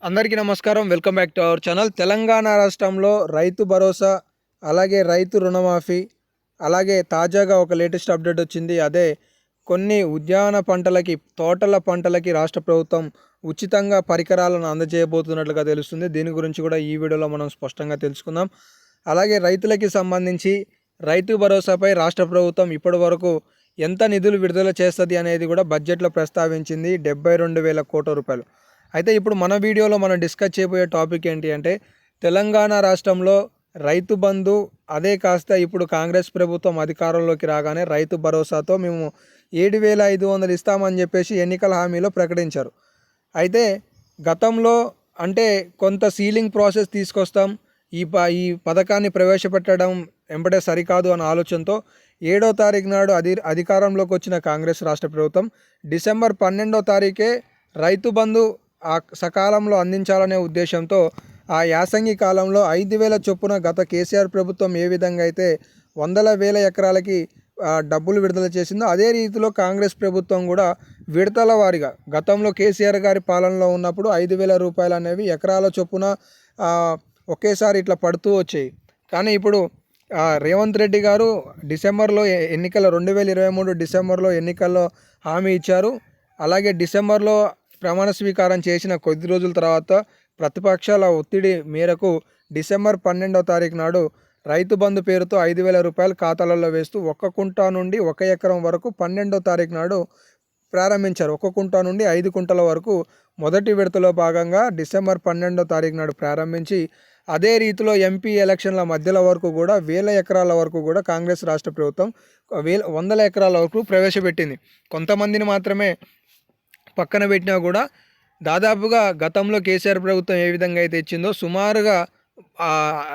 అందరికీ నమస్కారం. Welcome back to our channel. Telangana రాష్ట్రంలో రైతు భరోసా, అలాగే రైతు రుణమాఫీ, అలాగే తాజాగా ఒక లేటెస్ట్ అప్డేట్ వచ్చింది. అదే కొన్ని ఉద్యాన పంటలకి, తోటల పంటలకి రాష్ట్ర ప్రభుత్వం ఉచితంగా పరికరాలను అందజేయబోతున్నట్లుగా తెలుస్తుంది. దీని గురించి కూడా ఈ వీడియోలో మనం స్పష్టంగా తెలుసుకుందాం. అలాగే రైతులకి సంబంధించి రైతు భరోసాపై రాష్ట్ర ప్రభుత్వం ఇప్పటి వరకు ఎంత నిధులు విడుదల చేస్తుంది అనేది కూడా బడ్జెట్లో ప్రస్తావించింది. 72,000 కోట్ల రూపాయలు. అయితే ఇప్పుడు మన వీడియోలో మనం డిస్కస్ చేయబోయే టాపిక్ ఏంటి అంటే, తెలంగాణ రాష్ట్రంలో రైతు బంధు, అదే కాస్త ఇప్పుడు కాంగ్రెస్ ప్రభుత్వం అధికారంలోకి రాగానే రైతు భరోసాతో మేము 7,500 ఇస్తామని చెప్పేసి ఎన్నికల హామీలో ప్రకటించారు. అయితే గతంలో అంటే కొంత సీలింగ్ ప్రాసెస్ తీసుకొస్తాం, ఈ పథకాన్ని ప్రవేశపెట్టడం వెంబడే సరికాదు అన్న ఆలోచనతో 7వ తారీఖు నాడు అధికారంలోకి వచ్చిన కాంగ్రెస్ రాష్ట్ర ప్రభుత్వం డిసెంబర్ 12వ తారీఖే రైతు బంధు సకాలంలో అందించాలనే ఉద్దేశంతో ఆ యాసంగి కాలంలో 5,000 చొప్పున గత కేసీఆర్ ప్రభుత్వం ఏ విధంగా అయితే వందల వేల ఎకరాలకి డబ్బులు విడుదల చేసిందో, అదే రీతిలో కాంగ్రెస్ ప్రభుత్వం కూడా విడతల వారీగా గతంలో కేసీఆర్ గారి పాలనలో ఉన్నప్పుడు 5,000 రూపాయలు అనేవి ఎకరాల చొప్పున ఒకేసారి ఇట్లా పడుతూ వచ్చాయి. కానీ ఇప్పుడు రేవంత్ రెడ్డి గారు డిసెంబర్లో ఎన్నికల 2023 డిసెంబర్లో ఎన్నికల్లో హామీ ఇచ్చారు. అలాగే డిసెంబర్లో ప్రమాణ స్వీకారం చేసిన కొద్ది రోజుల తర్వాత ప్రతిపక్షాల ఒత్తిడి మేరకు డిసెంబర్ 12వ తారీఖు నాడు రైతు బంధు పేరుతో 5,000 రూపాయలు ఖాతాలలో వేస్తూ ఒక్క కుంటా నుండి 1 ఎకరం వరకు 12వ తారీఖు నాడు ప్రారంభించారు. 1 కుంటా నుండి 5 కుంటల వరకు మొదటి విడతలో భాగంగా డిసెంబర్ 12వ తారీఖు నాడు ప్రారంభించి, అదే రీతిలో ఎంపీ ఎలక్షన్ల మధ్యలో వరకు కూడా 1,000 ఎకరాల వరకు కూడా కాంగ్రెస్ రాష్ట్ర ప్రభుత్వం వందల ఎకరాల వరకు ప్రవేశపెట్టింది. కొంతమందిని మాత్రమే పక్కన పెట్టినా కూడా దాదాపుగా గతంలో కేసీఆర్ ప్రభుత్వం ఏ విధంగా అయితే ఇచ్చిందో సుమారుగా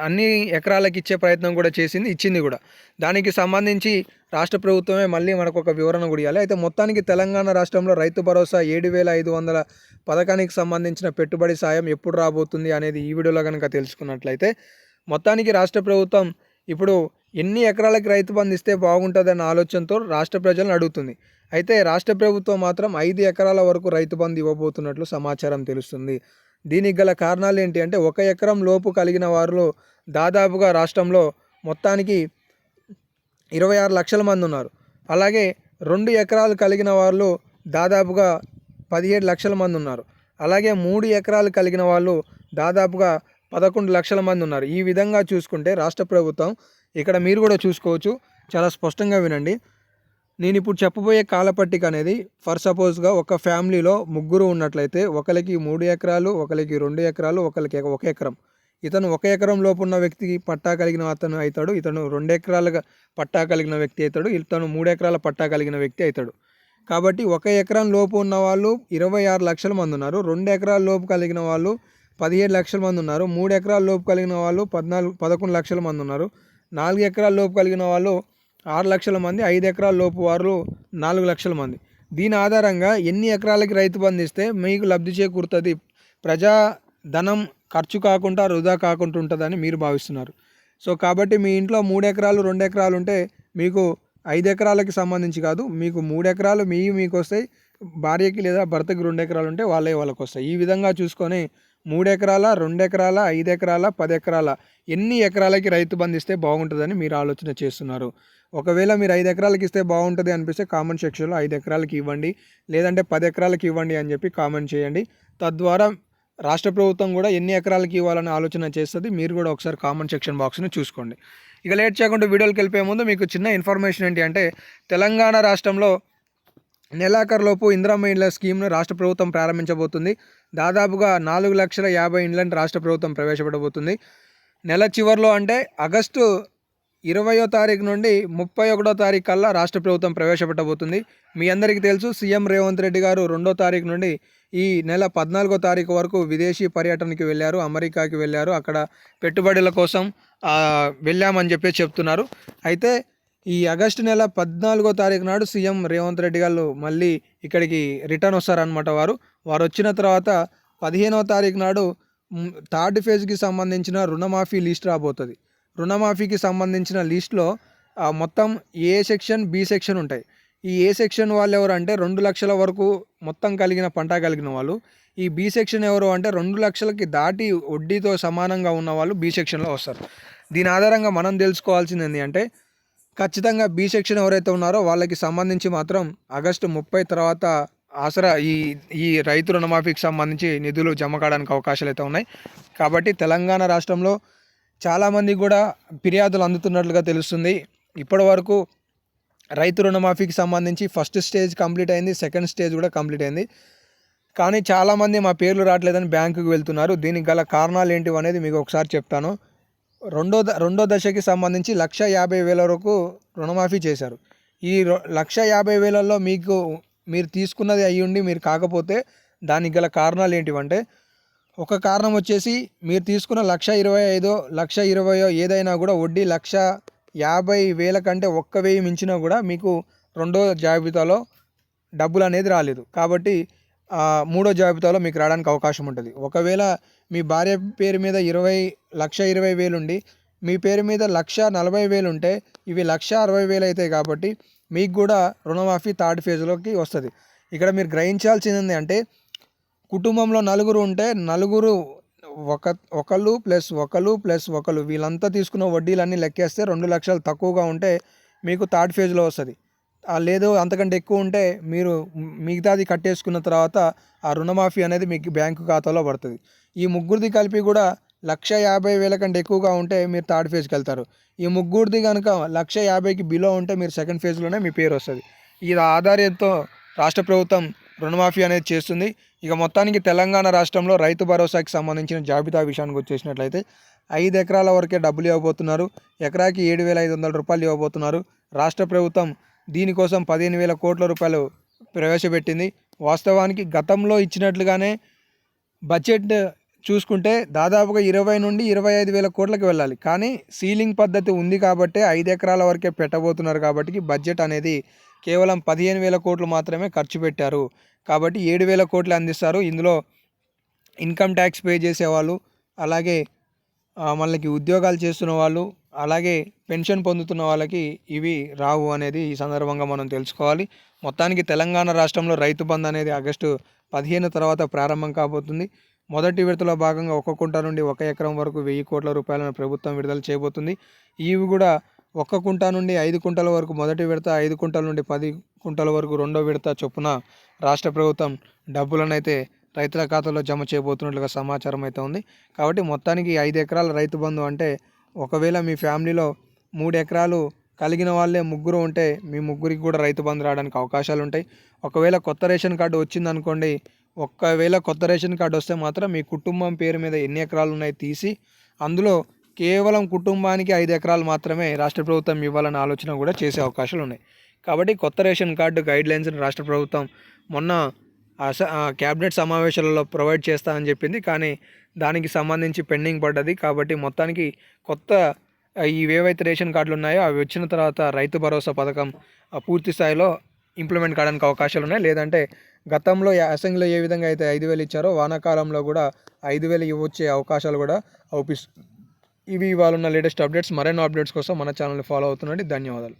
అన్ని ఎకరాలకు ఇచ్చే ప్రయత్నం కూడా ఇచ్చింది కూడా. దానికి సంబంధించి రాష్ట్ర ప్రభుత్వమే మళ్ళీ మనకు ఒక వివరణ కూడా ఇవ్వాలి. అయితే మొత్తానికి తెలంగాణ రాష్ట్రంలో రైతు భరోసా 7,500 పథకానికి సంబంధించిన పెట్టుబడి సాయం ఎప్పుడు రాబోతుంది అనేది ఈ వీడియోలో కనుక తెలుసుకున్నట్లయితే, మొత్తానికి రాష్ట్ర ప్రభుత్వం ఇప్పుడు ఎన్ని ఎకరాలకు రైతు బంధు ఇస్తే బాగుంటుందన్న ఆలోచనతో రాష్ట్ర ప్రజలను అడుగుతుంది. అయితే రాష్ట్ర ప్రభుత్వం మాత్రం 5 ఎకరాల వరకు రైతు బంధు ఇవ్వబోతున్నట్లు సమాచారం తెలుస్తుంది. దీనికి గల కారణాలు ఏంటి అంటే, 1 ఎకరం లోపు కలిగిన వారిలో దాదాపుగా రాష్ట్రంలో మొత్తానికి 26 లక్షల మంది ఉన్నారు. అలాగే 2 ఎకరాలు కలిగిన వాళ్ళు దాదాపుగా 17 లక్షల మంది ఉన్నారు. అలాగే 3 ఎకరాలు కలిగిన వాళ్ళు దాదాపుగా 11 లక్షల మంది ఉన్నారు. ఈ విధంగా చూసుకుంటే రాష్ట్ర ప్రభుత్వం, ఇక్కడ మీరు కూడా చూసుకోవచ్చు, చాలా స్పష్టంగా వినండి. నేను ఇప్పుడు చెప్పబోయే కాలపట్టిక అనేది ఫర్ సపోజ్గా ఒక ఫ్యామిలీలో ముగ్గురు ఉన్నట్లయితే, ఒకరికి 3 ఎకరాలు, ఒకరికి 2 ఎకరాలు, ఒకరికి 1 ఎకరం. ఇతను 1 ఎకరం లోపు ఉన్న వ్యక్తికి పట్టా కలిగిన అతను అవుతాడు. ఇతను 2 ఎకరాలుగా పట్టా కలిగిన వ్యక్తి అవుతాడు. ఇతను 3 ఎకరాల పట్టా కలిగిన వ్యక్తి అవుతాడు. కాబట్టి 1 ఎకరం లోపు ఉన్న వాళ్ళు 26 లక్షల మంది ఉన్నారు. 2 ఎకరాల లోపు కలిగిన వాళ్ళు 17 లక్షల మంది ఉన్నారు. 3 ఎకరాల లోపు కలిగిన వాళ్ళు 11 లక్షల మంది ఉన్నారు. 4 ఎకరాల లోపు కలిగిన వాళ్ళు 6 లక్షల మంది, 5 ఎకరాల లోపు వారు 4 లక్షల మంది. దీని ఆధారంగా ఎన్ని ఎకరాలకి రైతు బంధు ఇస్తే మీకు లబ్ధి చేకూరుతుంది, ప్రజా ధనం ఖర్చు కాకుండా వృధా కాకుండా ఉంటుందని మీరు భావిస్తున్నారు. సో కాబట్టి మీ ఇంట్లో 3 ఎకరాలు 2 ఎకరాలు ఉంటే మీకు 5 ఎకరాలకి సంబంధించి కాదు, మీకు 3 ఎకరాలు మీకు వస్తాయి, భార్యకి లేదా భర్తకి 2 ఎకరాలు ఉంటే వాళ్ళకి వస్తాయి. ఈ విధంగా చూసుకొని 3 ఎకరాల, 2 ఎకరాల, 5 ఎకరాల, 10 ఎకరాల ఎన్ని ఎకరాలకి రైతు బంధు ఇస్తే బాగుంటుందని మీరు ఆలోచన చేస్తున్నారు. ఒకవేళ మీరు 5 ఎకరాలకి ఇస్తే బాగుంటుంది అనిపిస్తే కామెంట్ సెక్షన్లో 5 ఎకరాలకి ఇవ్వండి, లేదంటే 10 ఎకరాలకి ఇవ్వండి అని చెప్పి కామెంట్ చేయండి. తద్వారా రాష్ట్ర ప్రభుత్వం కూడా ఎన్ని ఎకరాలకి ఇవ్వాలని ఆలోచన చేస్తుంది. మీరు కూడా ఒకసారి కామెంట్ సెక్షన్ బాక్స్ని చూసుకోండి. ఇక లేట్ చేయకుండా వీడియోకి వెళ్ళిపోయే ముందు మీకు చిన్న ఇన్ఫర్మేషన్ ఏంటి అంటే, తెలంగాణ రాష్ట్రంలో నెలాఖరులోపు ఇందిరమ్మ ఇండ్ల స్కీమ్ను రాష్ట్ర ప్రభుత్వం ప్రారంభించబోతుంది. దాదాపుగా 4,50,000 ఇండ్లను రాష్ట్ర ప్రభుత్వం ప్రవేశపెట్టబోతుంది. నెల చివరిలో అంటే ఆగస్టు 20వ తారీఖు నుండి 31వ తారీఖు కల్లా రాష్ట్ర ప్రభుత్వం ప్రవేశపెట్టబోతుంది. మీ అందరికీ తెలుసు, సీఎం రేవంత్ రెడ్డి గారు 2వ తారీఖు నుండి ఈ నెల 14వ తారీఖు వరకు విదేశీ పర్యటనకి వెళ్ళారు, అమెరికాకి వెళ్ళారు. అక్కడ పెట్టుబడుల కోసం వెళ్ళామని చెప్పి చెప్తున్నారు. అయితే ఈ ఆగస్టు నెల 14వ తారీఖు నాడు సీఎం రేవంత్ రెడ్డి గారు మళ్ళీ ఇక్కడికి రిటర్న్ వస్తారనమాట. వారు వచ్చిన తర్వాత 15వ తారీఖు నాడు థర్డ్ ఫేజ్కి సంబంధించిన రుణమాఫీ లిస్ట్ రాబోతుంది. రుణమాఫీకి సంబంధించిన లిస్టులో మొత్తం ఏ సెక్షన్, బి సెక్షన్ ఉంటాయి. ఈ ఏ సెక్షన్ వాళ్ళు ఎవరంటే 2 లక్షల వరకు మొత్తం కలిగిన పంట కలిగిన వాళ్ళు. ఈ బి సెక్షన్ ఎవరు అంటే 2 లక్షలకి దాటి వడ్డీతో సమానంగా ఉన్న వాళ్ళు బి సెక్షన్లో వస్తారు. దీని ఆధారంగా మనం తెలుసుకోవాల్సింది ఏంటి అంటే ఖచ్చితంగా బి సెక్షన్ ఎవరైతే ఉన్నారో వాళ్ళకి సంబంధించి మాత్రం ఆగస్టు 30 తర్వాత ఆసరా ఈ రైతు రుణమాఫీకి సంబంధించి నిధులు జమ కావడానికి అవకాశాలు అయితే ఉన్నాయి. కాబట్టి తెలంగాణ రాష్ట్రంలో చాలామంది కూడా ఫిర్యాదులు అందుతున్నట్లుగా తెలుస్తుంది. ఇప్పటి వరకు రైతు రుణమాఫీకి సంబంధించి ఫస్ట్ స్టేజ్ కంప్లీట్ అయింది, సెకండ్ స్టేజ్ కూడా కంప్లీట్ అయింది. కానీ చాలామంది మా పేర్లు రావట్లేదని బ్యాంకుకి వెళ్తున్నారు. దీనికి గల కారణాలు ఏంటివి అనేది మీకు ఒకసారి చెప్తాను. రెండో దశకి సంబంధించి 1,50,000 వరకు రుణమాఫీ చేశారు. ఈ 1,50,000లో మీరు తీసుకున్నది అయ్యుండి మీరు కాకపోతే దానికి గల కారణాలు ఏంటివంటే, ఒక కారణం వచ్చేసి మీరు తీసుకున్న 1,25,000 1,20,000 ఏదైనా కూడా వడ్డీ 1,50,000 కంటే 1,000 మించినా కూడా మీకు రెండో జాబితాలో డబ్బులు అనేది రాలేదు. కాబట్టి మూడో జాబితాలో మీకు రావడానికి అవకాశం ఉంటుంది. ఒకవేళ మీ భార్య పేరు మీద 1,20,000 ఉండి మీ పేరు మీద 1,40,000 ఉంటే ఇవి 1,60,000 అవుతాయి. కాబట్టి మీకు కూడా రుణమాఫీ థర్డ్ ఫేజ్లోకి వస్తుంది. ఇక్కడ మీరు గ్రహించాల్సింది అంటే కుటుంబంలో నలుగురు ఉంటే నలుగురు ఒకళ్ళు ప్లస్ ఒకళ్ళు వీళ్ళంతా తీసుకున్న వడ్డీలన్నీ లెక్కేస్తే 2 లక్షలు తక్కువగా ఉంటే మీకు థర్డ్ ఫేజ్లో వస్తుంది. లేదు అంతకంటే ఎక్కువ ఉంటే మీరు మిగతాది కట్టేసుకున్న తర్వాత ఆ రుణమాఫీ అనేది మీకు బ్యాంకు ఖాతాలో పడుతుంది. ఈ ముగ్గురిది కలిపి కూడా 1,50,000 కంటే ఎక్కువగా ఉంటే మీరు థర్డ్ ఫేజ్కి వెళ్తారు. ఈ ముగ్గురిది కనుక 1,50,000కి బిలో ఉంటే మీరు సెకండ్ ఫేజ్లోనే మీ పేరు వస్తుంది. ఈ ఆధారంతో రాష్ట్ర ప్రభుత్వం రుణమాఫీ అనేది చేస్తుంది. ఇక మొత్తానికి తెలంగాణ రాష్ట్రంలో రైతు భరోసాకి సంబంధించిన జాబితా విషయానికి వచ్చేసినట్లయితే 5 ఎకరాల వరకే డబ్బులు ఇవ్వబోతున్నారు. ఎకరాకి 7,500 రూపాయలు ఇవ్వబోతున్నారు. రాష్ట్ర ప్రభుత్వం దీనికోసం 15,000 కోట్ల రూపాయలు ప్రవేశపెట్టింది. వాస్తవానికి గతంలో ఇచ్చినట్లుగానే బడ్జెట్ చూసుకుంటే దాదాపుగా 20 నుండి 25,000 కోట్లకు వెళ్ళాలి. కానీ సీలింగ్ పద్ధతి ఉంది కాబట్టి 5 ఎకరాల వరకే పెట్టబోతున్నారు. కాబట్టి బడ్జెట్ అనేది కేవలం 15,000 కోట్లు మాత్రమే ఖర్చు పెట్టారు. కాబట్టి 7,000 కోట్లు అందిస్తారు. ఇందులో ఇన్కమ్ ట్యాక్స్ పే చేసేవాళ్ళు, అలాగే మనకి ఉద్యోగాలు చేస్తున్న వాళ్ళు, అలాగే పెన్షన్ పొందుతున్న వాళ్ళకి ఇవి రావు అనేది ఈ సందర్భంగా మనం తెలుసుకోవాలి. మొత్తానికి తెలంగాణ రాష్ట్రంలో రైతు బంధు అనేది ఆగస్టు 15 తర్వాత ప్రారంభం కాబోతుంది. మొదటి విడతలో భాగంగా 1 కుంట నుండి 1 ఎకరం వరకు 1,000 కోట్ల రూపాయలను ప్రభుత్వం విడుదల చేయబోతుంది. ఇవి కూడా 1 కుంట నుండి 5 కుంటల వరకు మొదటి విడత, 5 కుంటల నుండి 10 కుంటల వరకు రెండో విడత చొప్పున రాష్ట్ర ప్రభుత్వం డబ్బులను అయితే రైతుల ఖాతాలో జమ చేయబోతున్నట్లుగా సమాచారం అయితే ఉంది. కాబట్టి మొత్తానికి 5 ఎకరాల రైతు బంధు అంటే ఒకవేళ మీ ఫ్యామిలీలో 3 ఎకరాలు కలిగిన వాళ్ళే ముగ్గురు ఉంటే మీ ముగ్గురికి కూడా రైతు బంధు రావడానికి అవకాశాలు ఉంటాయి. ఒకవేళ కొత్త రేషన్ కార్డు వచ్చిందనుకోండి, ఒకవేళ కొత్త రేషన్ కార్డు వస్తే మాత్రం మీ కుటుంబం పేరు మీద ఎన్ని ఎకరాలు ఉన్నాయి తీసి అందులో కేవలం కుటుంబానికి 5 ఎకరాలు మాత్రమే రాష్ట్ర ప్రభుత్వం ఇవ్వాలనే ఆలోచన కూడా చేసే అవకాశాలు ఉన్నాయి. కాబట్టి కొత్త రేషన్ కార్డు గైడ్లైన్స్ని రాష్ట్ర ప్రభుత్వం మొన్న క్యాబినెట్ సమావేశాలలో ప్రొవైడ్ చేస్తా అని చెప్పింది. కానీ దానికి సంబంధించి పెండింగ్ పడ్డది. కాబట్టి మొత్తానికి కొత్త ఇవేవైతే రేషన్ కార్డులు ఉన్నాయో అవి వచ్చిన తర్వాత రైతు భరోసా పథకం పూర్తి స్థాయిలో ఇంప్లిమెంట్ కావడానికి అవకాశాలు ఉన్నాయి. లేదంటే గతంలో అసెంబ్లీలో ఏ విధంగా అయితే 5,000 ఇచ్చారో వానాకాలంలో కూడా 5,000 ఇవ్వచ్చే అవకాశాలు కూడా అవుపిస్తుంది. ఇవి ఇవాళ ఉన్న లేటెస్ట్ అప్డేట్స్. మరెన్నో అప్డేట్స్ కోసం మన ఛానల్ని ఫాలో అవుతుండండి. ధన్యవాదాలు.